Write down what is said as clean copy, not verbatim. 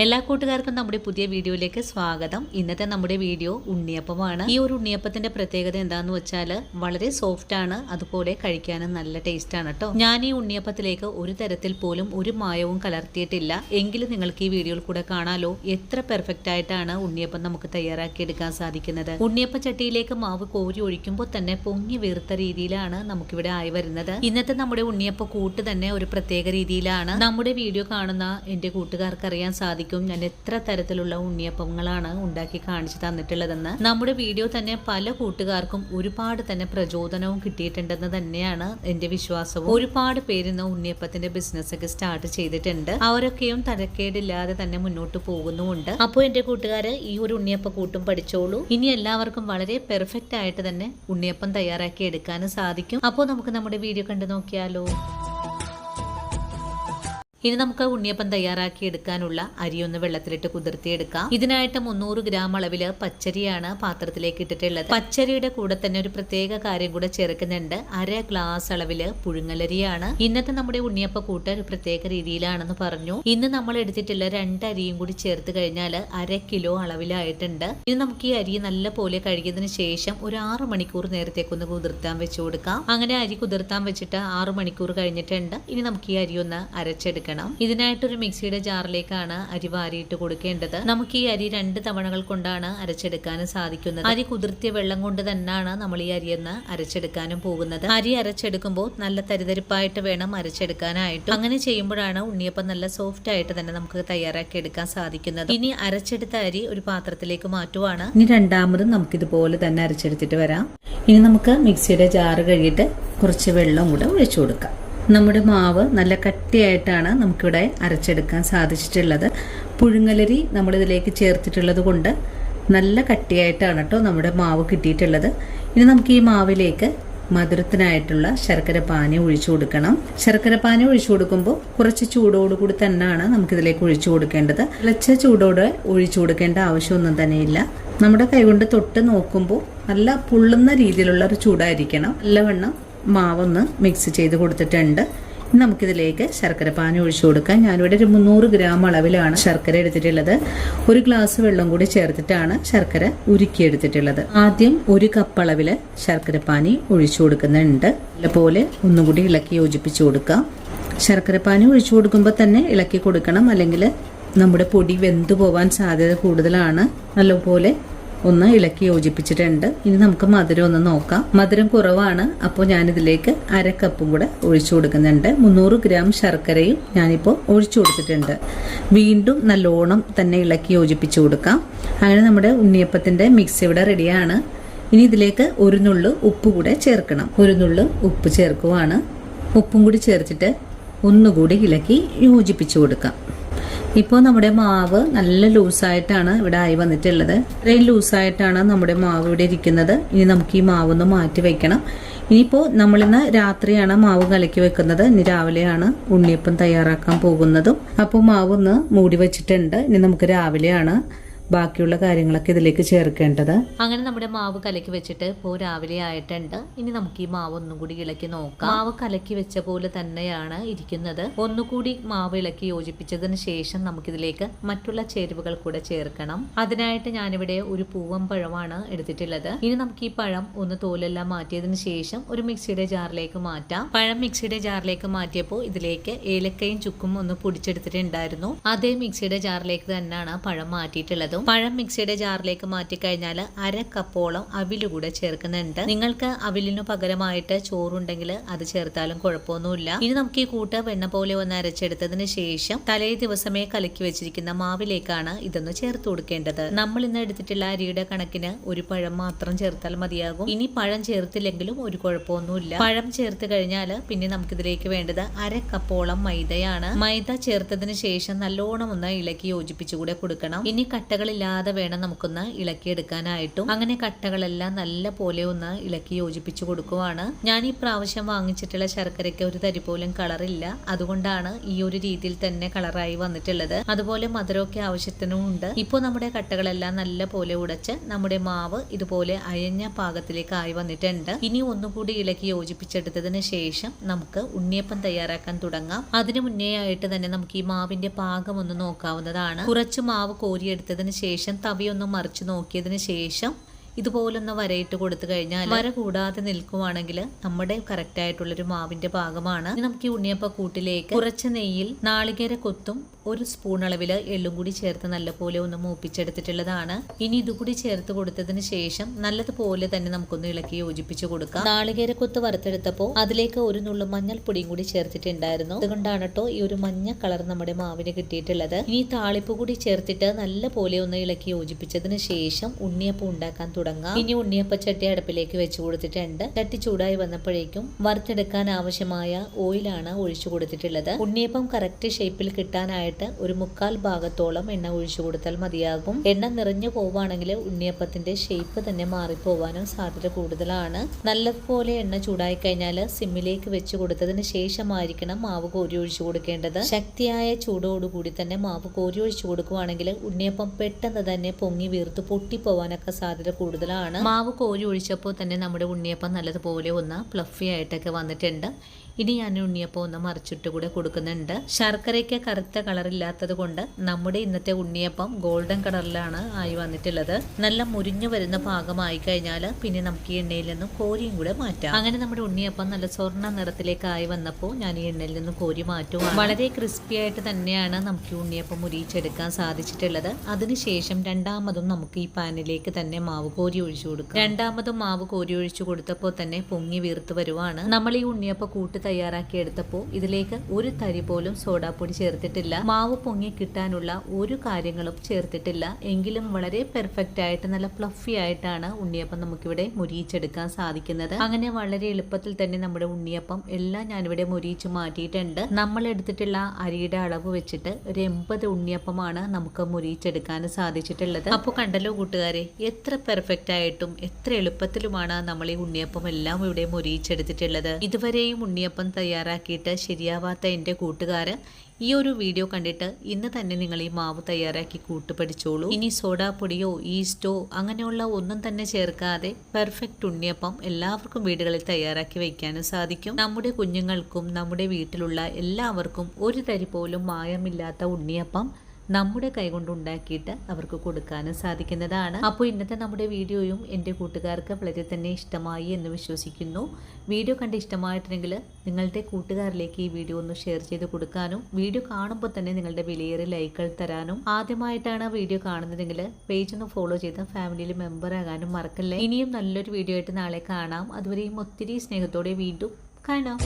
എല്ലാ കൂട്ടുകാർക്കും നമ്മുടെ പുതിയ വീഡിയോയിലേക്ക് സ്വാഗതം. ഇന്നത്തെ നമ്മുടെ വീഡിയോ ഉണ്ണിയപ്പമാണ്. ഈ ഒരു ഉണ്ണിയപ്പത്തിന്റെ പ്രത്യേകത എന്താന്ന് വെച്ചാൽ വളരെ സോഫ്റ്റ് ആണ്, അതുപോലെ കഴിക്കാനും നല്ല ടേസ്റ്റ് ആണ് കേട്ടോ. ഞാൻ ഈ ഉണ്ണിയപ്പത്തിലേക്ക് ഒരു തരത്തിൽ പോലും ഒരു മായവും കലർത്തിയിട്ടില്ല. എങ്കിലും നിങ്ങൾക്ക് ഈ വീഡിയോയിൽ കൂടെ കാണാലോ എത്ര പെർഫെക്റ്റ് ആയിട്ടാണ് ഉണ്ണിയപ്പം നമുക്ക് തയ്യാറാക്കി എടുക്കാൻ സാധിക്കുന്നത്. ഉണ്ണിയപ്പ ചട്ടിയിലേക്ക് മാവ് കോരി ഒഴിക്കുമ്പോൾ തന്നെ പൊങ്ങി വീർത്ത രീതിയിലാണ് നമുക്കിവിടെ ആയി വരുന്നത്. ഇന്നത്തെ നമ്മുടെ ഉണ്ണിയപ്പ കൂട്ട് തന്നെ ഒരു പ്രത്യേക രീതിയിലാണ്. നമ്മുടെ വീഡിയോ കാണുന്ന എന്റെ കൂട്ടുകാർക്ക് അറിയാൻ സാധിക്കും ഞാൻ എത്ര തരത്തിലുള്ള ഉണ്ണിയപ്പങ്ങളാണ് ഉണ്ടാക്കി കാണിച്ചു തന്നിട്ടുള്ളതെന്ന്. നമ്മുടെ വീഡിയോ തന്നെ പല കൂട്ടുകാർക്കും ഒരുപാട് തന്നെ പ്രചോദനവും കിട്ടിയിട്ടുണ്ടെന്ന് തന്നെയാണ് എന്റെ വിശ്വാസവും. ഒരുപാട് പേരിന്ന് ഉണ്ണിയപ്പത്തിന്റെ ബിസിനസ് ഒക്കെ സ്റ്റാർട്ട് ചെയ്തിട്ടുണ്ട്. അവരൊക്കെയും തരക്കേടില്ലാതെ തന്നെ മുന്നോട്ട് പോകുന്നുമുണ്ട്. അപ്പോൾ എന്റെ കൂട്ടുകാര് ഈ ഒരു ഉണ്ണിയപ്പ കൂട്ടും പഠിച്ചോളൂ. ഇനി എല്ലാവർക്കും വളരെ പെർഫെക്റ്റ് ആയിട്ട് തന്നെ ഉണ്ണിയപ്പം തയ്യാറാക്കി എടുക്കാനും സാധിക്കും. അപ്പോൾ നമുക്ക് നമ്മുടെ വീഡിയോ കണ്ടു നോക്കിയാലോ. ഇനി നമുക്ക് ഉണ്ണിയപ്പം തയ്യാറാക്കി എടുക്കാനുള്ള അരി ഒന്ന് വെള്ളത്തിലിട്ട് കുതിർത്തിയെടുക്കാം. ഇതിനായിട്ട് 300 ഗ്രാം അളവില് പച്ചരിയാണ് പാത്രത്തിലേക്ക് ഇട്ടിട്ടുള്ളത്. പച്ചരിയുടെ കൂടെ തന്നെ ഒരു പ്രത്യേക കാര്യം കൂടെ ചേർക്കുന്നുണ്ട്. 1/2 ഗ്ലാസ് അളവില് പുഴുങ്ങലരിയാണ്. ഇന്നത്തെ നമ്മുടെ ഉണ്ണിയപ്പ കൂട്ട് ഒരു പ്രത്യേക രീതിയിലാണെന്ന് പറഞ്ഞു. ഇന്ന് നമ്മൾ എടുത്തിട്ടുള്ള 2 അരിയും കൂടി ചേർത്ത് കഴിഞ്ഞാൽ 1/2 കിലോ അളവിലായിട്ടുണ്ട്. ഇനി നമുക്ക് ഈ അരി നല്ല പോലെ കഴുകിയതിനു ശേഷം ഒരു 6 മണിക്കൂർ നേരത്തേക്കൊന്ന് കുതിർത്താൻ വെച്ചു കൊടുക്കാം. അങ്ങനെ അരി കുതിർത്താൻ വെച്ചിട്ട് 6 മണിക്കൂർ കഴിഞ്ഞിട്ടുണ്ട്. ഇനി നമുക്ക് ഈ അരി ഒന്ന് അരച്ചെടുക്കാം. ഇതിനായിട്ടൊരു മിക്സിയുടെ ജാറിലേക്കാണ് അരി വാരിയിട്ട് കൊടുക്കേണ്ടത്. നമുക്ക് ഈ അരി 2 തവണകൾ കൊണ്ടാണ് അരച്ചെടുക്കാനും സാധിക്കുന്നത്. അരി കുതിർത്തിയ വെള്ളം കൊണ്ട് തന്നെയാണ് നമ്മൾ ഈ അരിയെന്ന് അരച്ചെടുക്കാനും പോകുന്നത്. അരി അരച്ചെടുക്കുമ്പോൾ നല്ല തരിതരിപ്പായിട്ട് വേണം അരച്ചെടുക്കാനായിട്ട്. അങ്ങനെ ചെയ്യുമ്പോഴാണ് ഉണ്ണിയപ്പം നല്ല സോഫ്റ്റ് ആയിട്ട് തന്നെ നമുക്ക് തയ്യാറാക്കി എടുക്കാൻ സാധിക്കുന്നത്. ഇനി അരച്ചെടുത്ത അരി ഒരു പാത്രത്തിലേക്ക് മാറ്റുവാണ്. ഇനി രണ്ടാമതും നമുക്ക് ഇതുപോലെ തന്നെ അരച്ചെടുത്തിട്ട് വരാം. ഇനി നമുക്ക് മിക്സിയുടെ ജാറ് കഴുകിയിട്ട് കുറച്ച് വെള്ളം കൂടെ ഒഴിച്ചു കൊടുക്കാം. നമ്മുടെ മാവ് നല്ല കട്ടിയായിട്ടാണ് നമുക്കിവിടെ അരച്ചെടുക്കാൻ സാധിച്ചിട്ടുള്ളത്. പുഴുങ്ങലരി നമ്മളിതിലേക്ക് ചേർത്തിട്ടുള്ളത് കൊണ്ട് നല്ല കട്ടിയായിട്ടാണ് കേട്ടോ നമ്മുടെ മാവ് കിട്ടിയിട്ടുള്ളത്. ഇനി നമുക്ക് ഈ മാവിലേക്ക് മധുരത്തിനായിട്ടുള്ള ശർക്കര പാനി ഒഴിച്ചു കൊടുക്കണം. ശർക്കര പാനി ഒഴിച്ചു കൊടുക്കുമ്പോൾ കുറച്ച് ചൂടോടുകൂടി തന്നെയാണ് നമുക്കിതിലേക്ക് ഒഴിച്ചു കൊടുക്കേണ്ടത്. തിളച്ച ചൂടോടെ ഒഴിച്ചു കൊടുക്കേണ്ട ആവശ്യമൊന്നും തന്നെയില്ല. നമ്മുടെ കൈകൊണ്ട് തൊട്ട് നോക്കുമ്പോൾ നല്ല പൊള്ളുന്ന രീതിയിലുള്ള ഒരു ചൂടായിരിക്കണം. നല്ലവണ്ണം മാവൊന്ന് മിക്സ് ചെയ്ത് കൊടുത്തിട്ടുണ്ട്. ഇനി നമുക്കിതിലേക്ക് ശർക്കര പാനി ഒഴിച്ചു കൊടുക്കാം. ഞാനിവിടെ ഒരു 300 ഗ്രാം അളവിലാണ് ശർക്കര എടുത്തിട്ടുള്ളത്. 1 ഗ്ലാസ് വെള്ളം കൂടി ചേർത്തിട്ടാണ് ശർക്കര ഉരുക്കിയെടുത്തിട്ടുള്ളത്. ആദ്യം 1 കപ്പ് അളവില് ശർക്കര പാനി ഒഴിച്ചു കൊടുക്കുന്നുണ്ട്. അതുപോലെ ഒന്നുകൂടി ഇളക്കി യോജിപ്പിച്ചു കൊടുക്കാം. ശർക്കര പാനി ഒഴിച്ചു കൊടുക്കുമ്പോൾ തന്നെ ഇളക്കി കൊടുക്കണം, അല്ലെങ്കിൽ നമ്മുടെ പൊടി വെന്തു പോവാൻ സാധ്യത കൂടുതലാണ്. നല്ലപോലെ ഒന്ന് ഇളക്കി യോജിപ്പിച്ചിട്ടുണ്ട്. ഇനി നമുക്ക് മധുരം ഒന്ന് നോക്കാം. മധുരം കുറവാണ്, അപ്പോൾ ഞാനിതിലേക്ക് 1/2 കപ്പും കൂടെ ഒഴിച്ചു കൊടുക്കുന്നുണ്ട്. 300 ഗ്രാം ശർക്കരയും ഞാനിപ്പോൾ ഒഴിച്ചു കൊടുത്തിട്ടുണ്ട്. വീണ്ടും നല്ലോണം തന്നെ ഇളക്കി യോജിപ്പിച്ചു കൊടുക്കാം. അങ്ങനെ നമ്മുടെ ഉണ്ണിയപ്പത്തിന്റെ മിക്സ് ഇവിടെ റെഡിയാണ്. ഇനി ഇതിലേക്ക് 1 നുള്ളു ഉപ്പ് കൂടെ ചേർക്കണം. 1 നുള്ളു ഉപ്പ് ചേർക്കുവാണ്. ഉപ്പും കൂടി ചേർത്തിട്ട് ഒന്നുകൂടി ഇളക്കി യോജിപ്പിച്ചു കൊടുക്കാം. ഇപ്പോൾ നമ്മുടെ മാവ് നല്ല ലൂസായിട്ടാണ് ഇവിടെ ആയി വന്നിട്ടുള്ളത്. ഇത്രയും ലൂസായിട്ടാണ് നമ്മുടെ മാവ് ഇവിടെ ഇരിക്കുന്നത്. ഇനി നമുക്ക് ഈ മാവൊന്ന് മാറ്റി വെക്കണം. ഇനിയിപ്പോൾ നമ്മളിന്ന് രാത്രിയാണ് മാവ് കലക്കി വെക്കുന്നത്. ഇനി രാവിലെയാണ് ഉണ്ണിയപ്പം തയ്യാറാക്കാൻ പോകുന്നതും. അപ്പോൾ മാവ് ഒന്ന് മൂടി വെച്ചിട്ടുണ്ട്. ഇനി നമുക്ക് രാവിലെയാണ് ബാക്കിയുള്ള കാര്യങ്ങളൊക്കെ ഇതിലേക്ക് ചേർക്കേണ്ടത്. അങ്ങനെ നമ്മുടെ മാവ് കലക്കി വെച്ചിട്ട് ഇപ്പോൾ രാവിലെ ആയിട്ടുണ്ട്. ഇനി നമുക്ക് ഈ മാവ് ഒന്നും കൂടി ഇളക്കി നോക്കാം. മാവ് കലക്കി വെച്ച പോലെ തന്നെയാണ് ഇരിക്കുന്നത്. ഒന്നുകൂടി മാവ് ഇളക്കി യോജിപ്പിച്ചതിന് ശേഷം നമുക്കിതിലേക്ക് മറ്റുള്ള ചേരുവകൾ കൂടെ ചേർക്കണം. അതിനായിട്ട് ഞാനിവിടെ ഒരു പൂവൻ പഴമാണ് എടുത്തിട്ടുള്ളത്. ഇനി നമുക്ക് ഈ പഴം ഒന്ന് തോലെല്ലാം മാറ്റിയതിന് ശേഷം ഒരു മിക്സിയുടെ ജാറിലേക്ക് മാറ്റാം. പഴം മിക്സിയുടെ ജാറിലേക്ക് മാറ്റിയപ്പോൾ ഇതിലേക്ക് ഏലക്കയും ചുക്കും ഒന്ന് പൊടിച്ചെടുത്തിട്ടുണ്ടായിരുന്നു. അതേ മിക്സിയുടെ ജാറിലേക്ക് തന്നെയാണ് പഴം മാറ്റിയിട്ടുള്ളത്. പഴം മിക്സിയുടെ ജാറിലേക്ക് മാറ്റി കഴിഞ്ഞാൽ 1/2 കപ്പോളം അവില് കൂടെ ചേർക്കുന്നുണ്ട്. നിങ്ങൾക്ക് അവിലിനു പകരമായിട്ട് ചോറുണ്ടെങ്കിൽ അത് ചേർത്താലും കുഴപ്പമൊന്നുമില്ല. ഇനി നമുക്ക് ഈ കൂട്ട് വെണ്ണ പോലെ ഒന്ന് അരച്ചെടുത്തതിന് ശേഷം തലേ ദിവസമേ കലക്കി വെച്ചിരിക്കുന്ന മാവിലേക്കാണ് ഇതൊന്ന് ചേർത്ത് കൊടുക്കേണ്ടത്. നമ്മൾ ഇന്ന് എടുത്തിട്ടുള്ള അരിയുടെ കണക്കിന് ഒരു പഴം മാത്രം ചേർത്താൽ മതിയാകും. ഇനി പഴം ചേർത്തില്ലെങ്കിലും ഒരു കുഴപ്പമൊന്നുമില്ല. പഴം ചേർത്ത് കഴിഞ്ഞാൽ പിന്നെ നമുക്കിതിലേക്ക് വേണ്ടത് 1/2 കപ്പോളം മൈദയാണ്. മൈദ ചേർത്തതിന് ശേഷം നല്ലോണം ഒന്ന് ഇളക്കി യോജിപ്പിച്ചുകൂടെ കൊടുക്കണം. ഇനി കട്ടകൾ കട്ടകളില്ലാതെ വേണം നമുക്കൊന്ന് ഇളക്കിയെടുക്കാനായിട്ടും. അങ്ങനെ കട്ടകളെല്ലാം നല്ല പോലെ ഒന്ന് ഇളക്കി യോജിപ്പിച്ചു കൊടുക്കുവാണ്. ഞാൻ ഈ പ്രാവശ്യം വാങ്ങിച്ചിട്ടുള്ള ശർക്കരയ്ക്ക് ഒരു തരി പോലും കളറില്ല, അതുകൊണ്ടാണ് ഈ ഒരു രീതിയിൽ തന്നെ കളറായി വന്നിട്ടുള്ളത്. അതുപോലെ മധുരമൊക്കെ ആവശ്യത്തിനും ഉണ്ട്. ഇപ്പോൾ നമ്മുടെ കട്ടകളെല്ലാം നല്ല പോലെ ഉടച്ച് നമ്മുടെ മാവ് ഇതുപോലെ അയഞ്ഞ പാകത്തിലേക്ക് ആയി വന്നിട്ടുണ്ട്. ഇനി ഒന്നുകൂടി ഇളക്കി യോജിപ്പിച്ചെടുത്തതിന് ശേഷം നമുക്ക് ഉണ്ണിയപ്പം തയ്യാറാക്കാൻ തുടങ്ങാം. അതിനു മുന്നേ ആയിട്ട് തന്നെ നമുക്ക് ഈ മാവിന്റെ പാകം ഒന്ന് നോക്കാവുന്നതാണ്. കുറച്ച് മാവ് കോരിയെടുത്തതിന് ശേഷം തവിയൊന്ന് മറിച്ച് നോക്കിയതിന് ശേഷം ഇതുപോലൊന്ന് വരയിട്ട് കൊടുത്തു കഴിഞ്ഞാൽ വര കൂടാതെ നിൽക്കുവാണെങ്കിൽ നമ്മുടെ കറക്റ്റ് ആയിട്ടുള്ളൊരു മാവിന്റെ ഭാഗമാണ്. നമുക്ക് ഈ ഉണ്ണിയപ്പ കൂട്ടിലേക്ക് കുറച്ച് നെയ്യിൽ നാളികേര കൊത്തും ഒരു സ്പൂൺ അളവിൽ എള്ളും കൂടി ചേർത്ത് നല്ലപോലെ ഒന്ന് മൂപ്പിച്ചെടുത്തിട്ടുള്ളതാണ്. ഇനി ഇതുകൂടി ചേർത്ത് കൊടുത്തതിന് ശേഷം നല്ലതുപോലെ തന്നെ നമുക്കൊന്ന് ഇളക്കി യോജിപ്പിച്ച് കൊടുക്കാം. നാളികേര കൊത്ത് വറുത്തെടുത്തപ്പോൾ അതിലേക്ക് ഒരു നുള്ളു മഞ്ഞൾപ്പൊടിയും കൂടി ചേർത്തിട്ടുണ്ടായിരുന്നു. അതുകൊണ്ടാണ് കേട്ടോ ഈ ഒരു മഞ്ഞ കളർ നമ്മുടെ മാവിന് കിട്ടിയിട്ടുള്ളത്. ഇനി താളിപ്പ് കൂടി ചേർത്തിട്ട് നല്ല പോലെ ഒന്ന് ഇളക്കി യോജിപ്പിച്ചതിന് ശേഷം ഉണ്ണിയപ്പം ഉണ്ടാക്കാൻ തുടങ്ങാം. ഇനി ഉണ്ണിയപ്പ ചട്ടി അടുപ്പിലേക്ക് വെച്ച് കൊടുത്തിട്ടുണ്ട്. ചട്ടി ചൂടായി വന്നപ്പോഴേക്കും വറുത്തെടുക്കാൻ ആവശ്യമായ ഓയിലാണ് ഒഴിച്ചു കൊടുത്തിട്ടുള്ളത്. ഉണ്ണിയപ്പം കറക്റ്റ് ഷേപ്പിൽ കിട്ടാനായിട്ട് ഒരു 1/4 ഭാഗത്തോളം എണ്ണ ഒഴിച്ചു കൊടുത്താൽ മതിയാകും. എണ്ണ നിറഞ്ഞു പോവുകയാണെങ്കിൽ ഉണ്ണിയപ്പത്തിന്റെ ഷേപ്പ് തന്നെ മാറിപ്പോവാനും സാധ്യത കൂടുതലാണ്. നല്ലതുപോലെ എണ്ണ ചൂടായി കഴിഞ്ഞാൽ സിമ്മിലേക്ക് വെച്ച് കൊടുത്തതിന് ശേഷമായിരിക്കണം മാവ് കോരി ഒഴിച്ചു കൊടുക്കേണ്ടത്. ശക്തിയായ ചൂടോടുകൂടി തന്നെ മാവ് കോരി ഒഴിച്ചു കൊടുക്കുകയാണെങ്കിൽ ഉണ്ണിയപ്പം പെട്ടെന്ന് തന്നെ പൊങ്ങി വീർത്ത് പൊട്ടിപ്പോവാനൊക്കെ സാധ്യത കൂടുതലാണ്. മാവ് കോരി ഒഴിച്ചപ്പോൾ തന്നെ നമ്മുടെ ഉണ്ണിയപ്പം നല്ലതുപോലെ ഒന്ന് ഫ്ലഫി ആയിട്ടൊക്കെ വന്നിട്ടുണ്ട്. ഇനി ഞാൻ ഉണ്ണിയപ്പം ഒന്ന് മറിച്ചിട്ട് കൂടെ കൊടുക്കുന്നുണ്ട്. ശർക്കരയ്ക്ക് കറുത്ത കളറില്ലാത്തത് കൊണ്ട് നമ്മുടെ ഇന്നത്തെ ഉണ്ണിയപ്പം ഗോൾഡൻ കളറിലാണ് ആയി വന്നിട്ടുള്ളത്. നല്ല മുരിഞ്ഞു വരുന്ന ഭാഗമായി കഴിഞ്ഞാൽ പിന്നെ നമുക്ക് ഈ എണ്ണയിൽ നിന്നും കോരിയും കൂടെ മാറ്റാം. അങ്ങനെ നമ്മുടെ ഉണ്ണിയപ്പം നല്ല സ്വർണ്ണ നിറത്തിലേക്ക് ആയി വന്നപ്പോൾ ഞാൻ ഈ എണ്ണയിൽ നിന്നും കോരി മാറ്റും. വളരെ ക്രിസ്പി ആയിട്ട് തന്നെയാണ് നമുക്ക് ഉണ്ണിയപ്പം മുരിച്ചെടുക്കാൻ സാധിച്ചിട്ടുള്ളത്. അതിനുശേഷം രണ്ടാമതും നമുക്ക് ഈ പാനിലേക്ക് തന്നെ മാവ് കോരി ഒഴിച്ചു കൊടുക്കാം. രണ്ടാമതും മാവ് കോരി ഒഴിച്ചു കൊടുത്തപ്പോൾ തന്നെ പൊങ്ങി വീർത്ത് വരുവാണ്. നമ്മൾ ഈ ഉണ്ണിയപ്പം കൂട്ട് തയ്യാറാക്കി എടുത്തപ്പോൾ ഇതിലേക്ക് ഒരു തരി പോലും സോഡാപ്പൊടി ചേർത്തിട്ടില്ല. മാവ് പൊങ്ങി കിട്ടാനുള്ള ഒരു കാര്യങ്ങളും ചേർത്തിട്ടില്ല. എങ്കിലും വളരെ പെർഫെക്റ്റ് ആയിട്ട് നല്ല ഫ്ലഫി ആയിട്ടാണ് ഉണ്ണിയപ്പം നമുക്കിവിടെ മുരിയിച്ചെടുക്കാൻ സാധിക്കുന്നത്. അങ്ങനെ വളരെ എളുപ്പത്തിൽ തന്നെ നമ്മുടെ ഉണ്ണിയപ്പം എല്ലാം ഞാനിവിടെ മുരിയിച്ച് മാറ്റിയിട്ടുണ്ട്. നമ്മൾ എടുത്തിട്ടുള്ള അരിയുടെ അളവ് വെച്ചിട്ട് ഒരു 80 ഉണ്ണിയപ്പമാണ് നമുക്ക് മുരിയിച്ചെടുക്കാൻ സാധിച്ചിട്ടുള്ളത്. അപ്പോൾ കണ്ടല്ലോ കൂട്ടുകാരെ, എത്ര പെർഫെക്റ്റ് ആയിട്ടും എത്ര എളുപ്പത്തിലുമാണ് നമ്മൾ ഈ ഉണ്ണിയപ്പം എല്ലാം ഇവിടെ മുരിയിച്ചെടുത്തിട്ടുള്ളത്. ഇതുവരെയും ഉണ്ണിയപ്പം തയ്യാറാക്കിയിട്ട് ശരിയാവാത്ത എൻ്റെ കൂട്ടുകാര് ഈ ഒരു വീഡിയോ കണ്ടിട്ട് ഇന്ന് തന്നെ നിങ്ങൾ ഈ മാവ് തയ്യാറാക്കി കൂട്ട് പഠിച്ചോളൂ. ഇനി സോഡാപ്പൊടിയോ ഈസ്റ്റോ അങ്ങനെയുള്ള ഒന്നും തന്നെ ചേർക്കാതെ പെർഫെക്റ്റ് ഉണ്ണിയപ്പം എല്ലാവർക്കും വീടുകളിൽ തയ്യാറാക്കി വയ്ക്കാനും സാധിക്കും. നമ്മുടെ കുഞ്ഞുങ്ങൾക്കും നമ്മുടെ വീട്ടിലുള്ള എല്ലാവർക്കും ഒരു തരി പോലും മായമില്ലാത്ത ഉണ്ണിയപ്പം നമ്മുടെ കൈകൊണ്ട് ഉണ്ടാക്കിയിട്ട് അവർക്ക് കൊടുക്കാനും സാധിക്കുന്നതാണ്. അപ്പോൾ ഇന്നത്തെ നമ്മുടെ വീഡിയോയും എൻ്റെ കൂട്ടുകാർക്ക് വളരെ തന്നെ ഇഷ്ടമായി എന്ന് വിശ്വസിക്കുന്നു. വീഡിയോ കണ്ട് ഇഷ്ടമായിട്ടുണ്ടെങ്കിൽ നിങ്ങളുടെ കൂട്ടുകാരിലേക്ക് ഈ വീഡിയോ ഒന്ന് ഷെയർ ചെയ്ത് കൊടുക്കാനും വീഡിയോ കാണുമ്പോൾ തന്നെ നിങ്ങളുടെ വിലയേറിയ ലൈക്കുകൾ തരാനും, ആദ്യമായിട്ടാണ് വീഡിയോ കാണുന്നതെങ്കിൽ പേജ് ഒന്ന് ഫോളോ ചെയ്ത് ഫാമിലിയിൽ മെമ്പർ ആകാനും മറക്കല്ലേ. ഇനിയും നല്ലൊരു വീഡിയോ ആയിട്ട് നാളെ കാണാം. അതുവരെയും ഒത്തിരി സ്നേഹത്തോടെ വീണ്ടും കാണാം.